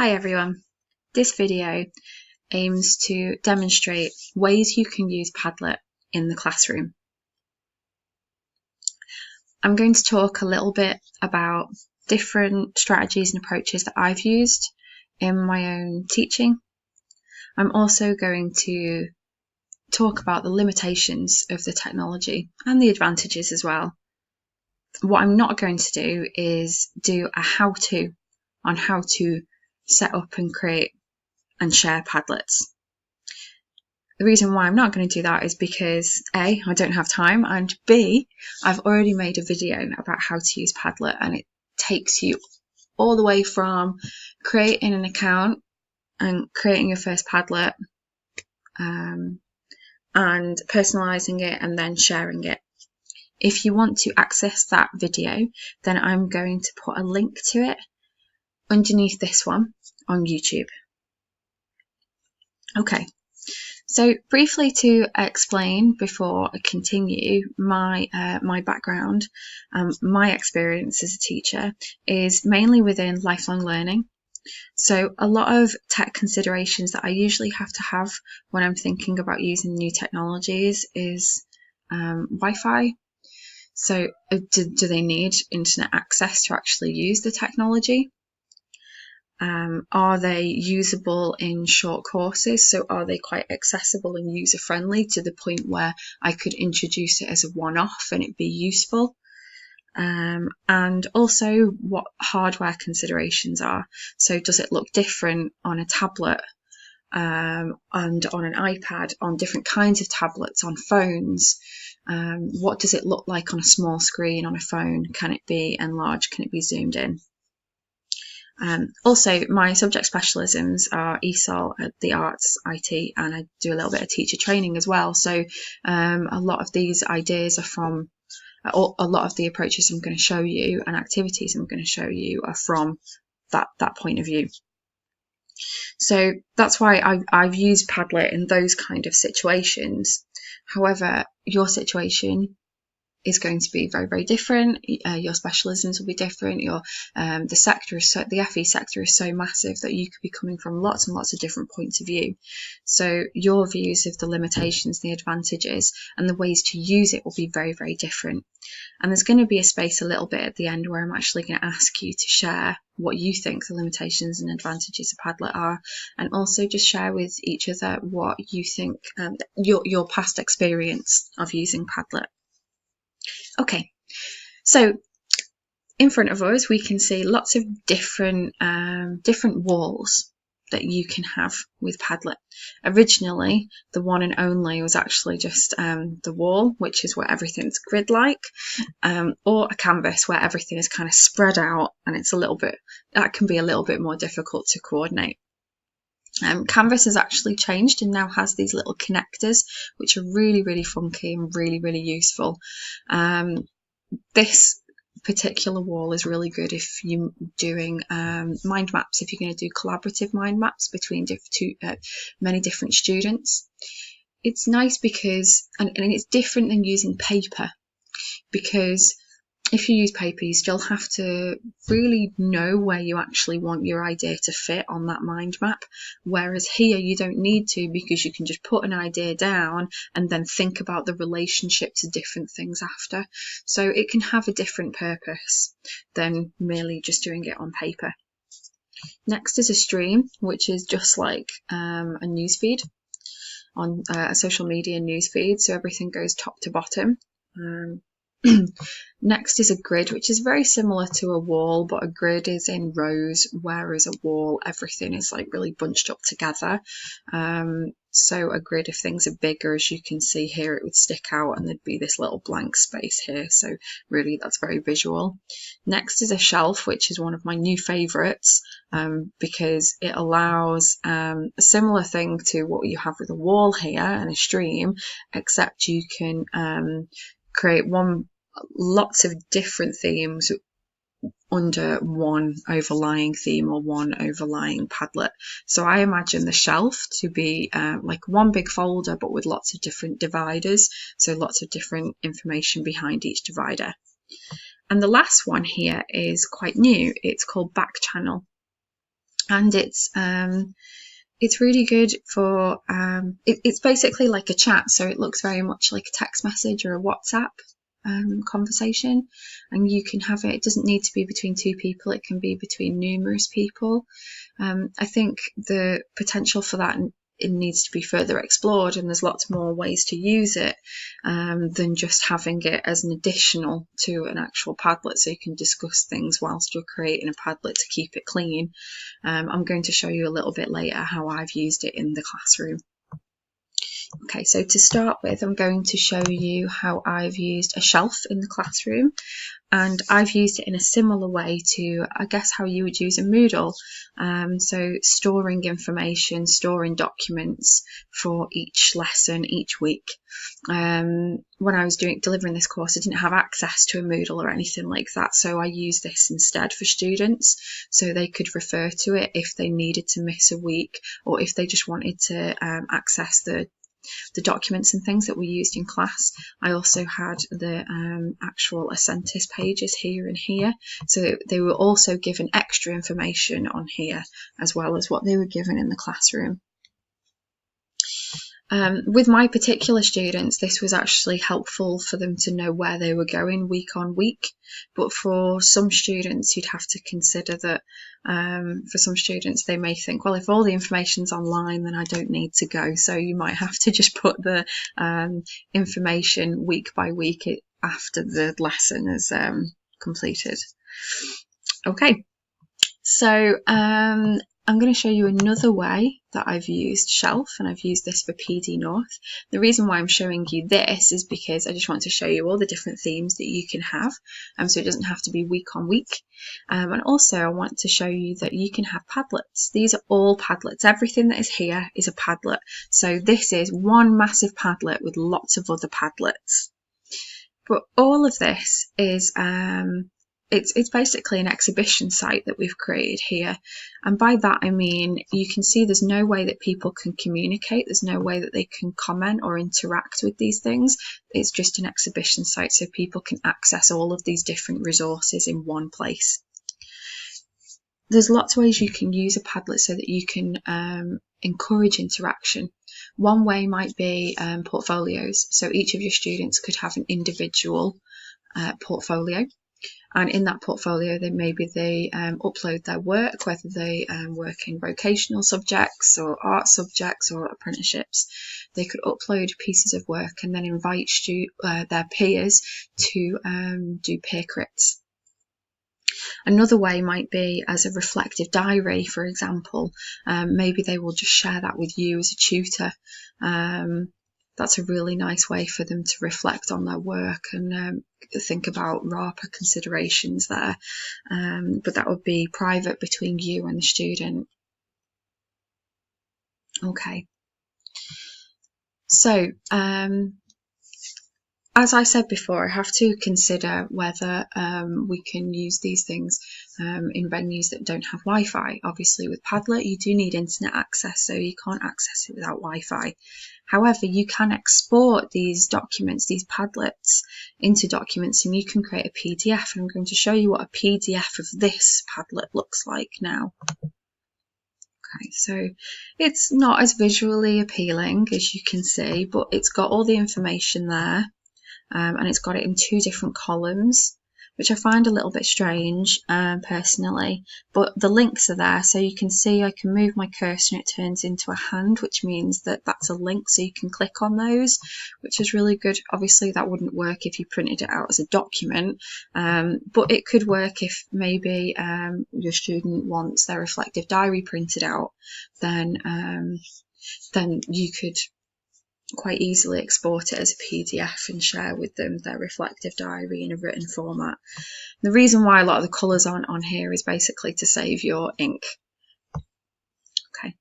Hi everyone, this video aims to demonstrate ways you can use Padlet in the classroom. I'm going to talk a little bit about different strategies and approaches that I've used in my own teaching. I'm also going to talk about the limitations of the technology and the advantages as well. What I'm not going to do is do a how-to on how to set up and create and share Padlets. The reason why I'm not going to do that is because A, I don't have time, and B, I've already made a video about how to use Padlet, and it takes you all the way from creating an account and creating your first Padlet and personalizing it and then sharing it. If you want to access that video, then I'm going to put a link to it underneath this one on YouTube. Okay, so briefly to explain before I continue my background, my experience as a teacher is mainly within lifelong learning. So a lot of tech considerations that I usually have to have when I'm thinking about using new technologies is Wi-Fi. So do they need internet access to actually use the technology? Are they usable in short courses? So are they quite accessible and user-friendly to the point where I could introduce it as a one-off and it'd be useful? And also what hardware considerations are. So does it look different on a tablet and on an iPad, on different kinds of tablets, on phones? What does it look like on a small screen on a phone? Can it be enlarged? Can it be zoomed in? Also, my subject specialisms are ESOL, the arts, IT, and I do a little bit of teacher training as well. So a lot of these ideas are from, a lot of the approaches I'm going to show you and activities I'm going to show you are from that point of view. So that's why I've used Padlet in those kind of situations. However, your situation is going to be very, very different. Your specialisms will be different. The sector is the FE sector is so massive that you could be coming from lots and lots of different points of view. So your views of the limitations, the advantages, and the ways to use it will be very, very different. And there's going to be a space a little bit at the end where I'm actually going to ask you to share what you think the limitations and advantages of Padlet are, and also just share with each other what you think, your past experience of using Padlet. Okay, so in front of us we can see lots of different walls that you can have with Padlet. Originally, the one and only was actually just the wall, which is where everything's grid-like, or a canvas where everything is kind of spread out, and that can be a little bit more difficult to coordinate. Canvas has actually changed and now has these little connectors, which are really, really funky and really, really useful. This particular wall is really good if you're doing mind maps, if you're going to do collaborative mind maps between many different students. It's nice because, and it's different than using paper, because if you use paper, you still have to really know where you actually want your idea to fit on that mind map. Whereas here, you don't need to, because you can just put an idea down and then think about the relationship to different things after. So it can have a different purpose than merely just doing it on paper. Next is a stream, which is just like a newsfeed on a social media newsfeed. So everything goes top to bottom. Next is a grid, which is very similar to a wall, but a grid is in rows, whereas a wall, everything is like really bunched up together. So a grid, if things are bigger, as you can see here, it would stick out and there'd be this little blank space here. So really that's very visual. Next is a shelf, which is one of my new favorites, because it allows a similar thing to what you have with a wall here and a stream, except you can create lots of different themes under one overlying theme or one overlying Padlet. So I imagine the shelf to be like one big folder, but with lots of different dividers, so lots of different information behind each divider. And the last one here is quite new. It's called Backchannel. and it's really good for, it's basically like a chat, so it looks very much like a text message or a WhatsApp conversation, and you can have it. It doesn't need to be between two people, it can be between numerous people. I think the potential for that, it needs to be further explored, and there's lots more ways to use it than just having it as an additional to an actual Padlet, so you can discuss things whilst you're creating a Padlet to keep it clean. I'm going to show you a little bit later how I've used it in the classroom. Okay, so to start with, I'm going to show you how I've used a shelf in the classroom, and I've used it in a similar way to, I guess, how you would use a Moodle. So storing information, storing documents for each lesson each week. When I was delivering this course, I didn't have access to a Moodle or anything like that, so I used this instead for students, so they could refer to it if they needed to miss a week, or if they just wanted to access the documents and things that we used in class. I also had the actual Ascentis pages here and here, so they were also given extra information on here as well as what they were given in the classroom. With my particular students, this was actually helpful for them to know where they were going week on week, but for some students you'd have to consider that for some students they may think, well, if all the information's online then I don't need to go, so you might have to just put the information week by week after the lesson is completed. Okay, so I'm going to show you another way that I've used Shelf, and I've used this for PD North. The reason why I'm showing you this is because I just want to show you all the different themes that you can have, so it doesn't have to be week on week. And also I want to show you that you can have Padlets. These are all Padlets. Everything that is here is a Padlet. So this is one massive Padlet with lots of other Padlets. But all of this is it's basically an exhibition site that we've created here, and by that I mean you can see there's no way that people can communicate, there's no way that they can comment or interact with these things. It's just an exhibition site, so people can access all of these different resources in one place. There's lots of ways you can use a Padlet so that you can encourage interaction. One way might be portfolios, so each of your students could have an individual portfolio. And in that portfolio, then maybe they upload their work, whether they work in vocational subjects or art subjects or apprenticeships. They could upload pieces of work and then invite their peers to do peer crits. Another way might be as a reflective diary, for example. Maybe they will just share that with you as a tutor. That's a really nice way for them to reflect on their work and think about RAPA considerations there. But that would be private between you and the student. Okay. So, as I said before, I have to consider whether we can use these things in venues that don't have Wi-Fi. Obviously with Padlet you do need internet access, so you can't access it without Wi-Fi. However, you can export these documents, these Padlets, into documents, and you can create a PDF, and I'm going to show you what a PDF of this Padlet looks like now. Okay, so it's not as visually appealing as you can see, but it's got all the information there. And it's got it in two different columns, which I find a little bit strange personally, but the links are there, so you can see I can move my cursor and it turns into a hand, which means that that's a link, so you can click on those, which is really good. Obviously that wouldn't work if you printed it out as a document, but it could work if maybe your student wants their reflective diary printed out, then you could quite easily export it as a PDF and share with them their reflective diary in a written format. The reason why a lot of the colours aren't on here is basically to save your ink. Okay.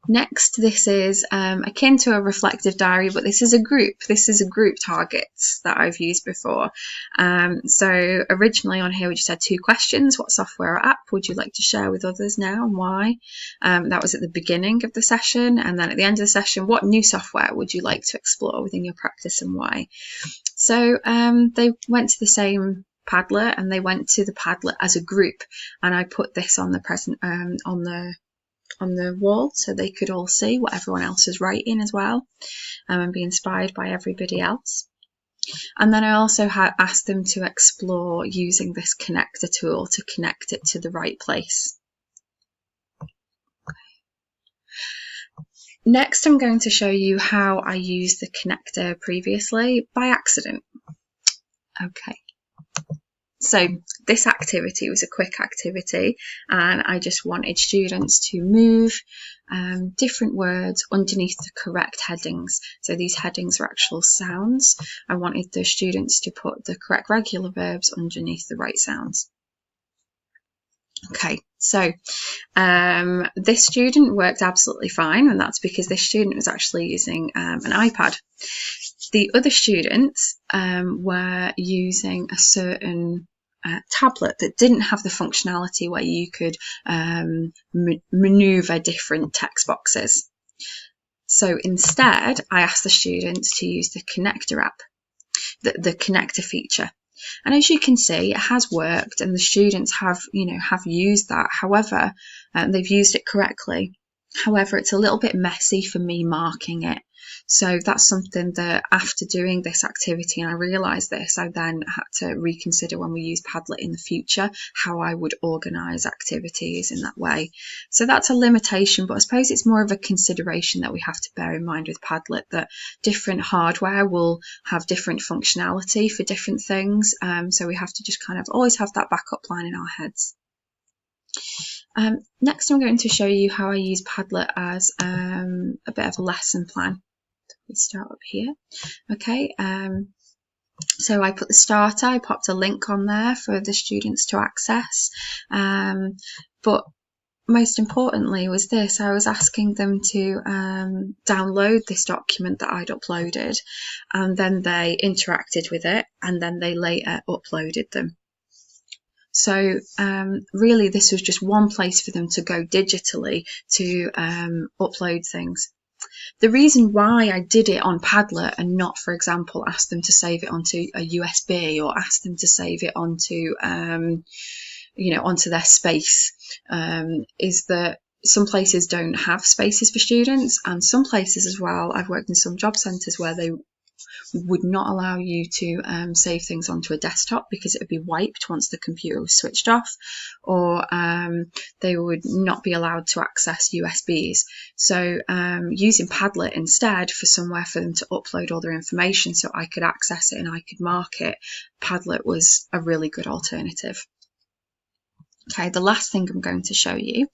Next, this is akin to a reflective diary, but this is a group. This is a group targets that I've used before. So originally on here we just had two questions. What software or app would you like to share with others now and why? That was at the beginning of the session, and then at the end of the session, what new software would you like to explore within your practice and why? So they went to the same Padlet, and they went to the Padlet as a group, and I put this on the on the wall so they could all see what everyone else is writing as well, and be inspired by everybody else. And then I also asked them to explore using this connector tool to connect it to the right place. Next, I'm going to show you how I used the connector previously by accident. Okay. So this activity was a quick activity, and I just wanted students to move different words underneath the correct headings. So these headings are actual sounds. I wanted the students to put the correct regular verbs underneath the right sounds. Okay, so this student worked absolutely fine, and that's because this student was actually using an iPad. The other students were using a certain tablet that didn't have the functionality where you could maneuver different text boxes. So instead, I asked the students to use the connector app, the connector feature. And as you can see, it has worked, and the students have used that. However, they've used it correctly. However, it's a little bit messy for me marking it. So that's something that after doing this activity, and I realised this, I then had to reconsider when we use Padlet in the future, how I would organise activities in that way. So that's a limitation, but I suppose it's more of a consideration that we have to bear in mind with Padlet, that different hardware will have different functionality for different things. So we have to just kind of always have that backup plan in our heads. Next, I'm going to show you how I use Padlet as a bit of a lesson plan. We start up here. Okay, so I put the starter, I popped a link on there for the students to access, but most importantly was this: I was asking them to download this document that I'd uploaded, and then they interacted with it, and then they later uploaded them. So really this was just one place for them to go digitally to upload things. The reason why I did it on Padlet and not, for example, ask them to save it onto a USB or ask them to save it onto, onto their space, is that some places don't have spaces for students, and some places as well, I've worked in some job centres where they would not allow you to save things onto a desktop because it would be wiped once the computer was switched off, or they would not be allowed to access USBs. So using Padlet instead for somewhere for them to upload all their information so I could access it and I could mark it, Padlet was a really good alternative. Okay, the last thing I'm going to show you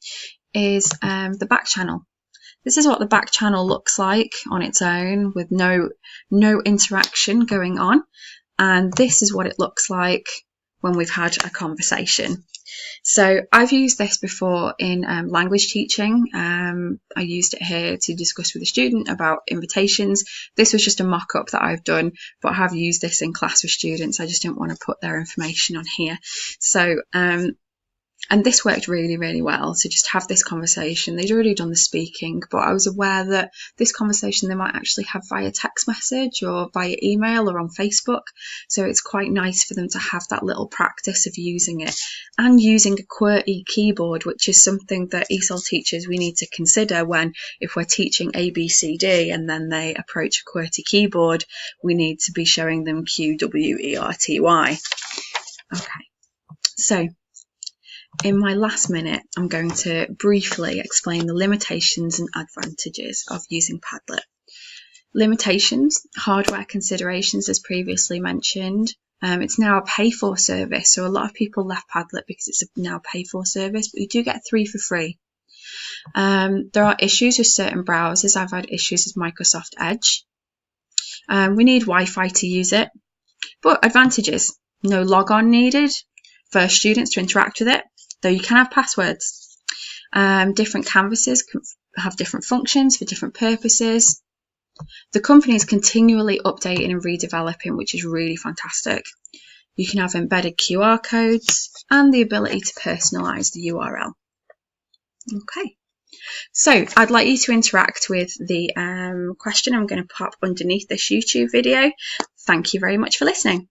is the Backchannel. This is what the Backchannel looks like on its own with no interaction going on, and this is what it looks like when we've had a conversation. So I've used this before in language teaching. I used it here to discuss with a student about invitations. This was just a mock-up that I've done, but I have used this in class with students. I just didn't want to put their information on here. So and this worked really, really well to just have this conversation. They'd already done the speaking, but I was aware that this conversation they might actually have via text message or via email or on Facebook. So it's quite nice for them to have that little practice of using it and using a QWERTY keyboard, which is something that ESOL teachers we need to consider when, if we're teaching ABCD and then they approach a QWERTY keyboard, we need to be showing them QWERTY. Okay, so in my last minute, I'm going to briefly explain the limitations and advantages of using Padlet. Limitations, hardware considerations as previously mentioned. It's now a pay-for service, so a lot of people left Padlet because it's now a pay-for service, but you do get 3 for free. There are issues with certain browsers. I've had issues with Microsoft Edge. We need Wi-Fi to use it, but advantages, no log-on needed for students to interact with it, though you can have passwords. Different canvases can have different functions for different purposes. The company is continually updating and redeveloping, which is really fantastic. You can have embedded QR codes and the ability to personalise the URL. Okay, so I'd like you to interact with the question I'm going to pop underneath this YouTube video. Thank you very much for listening.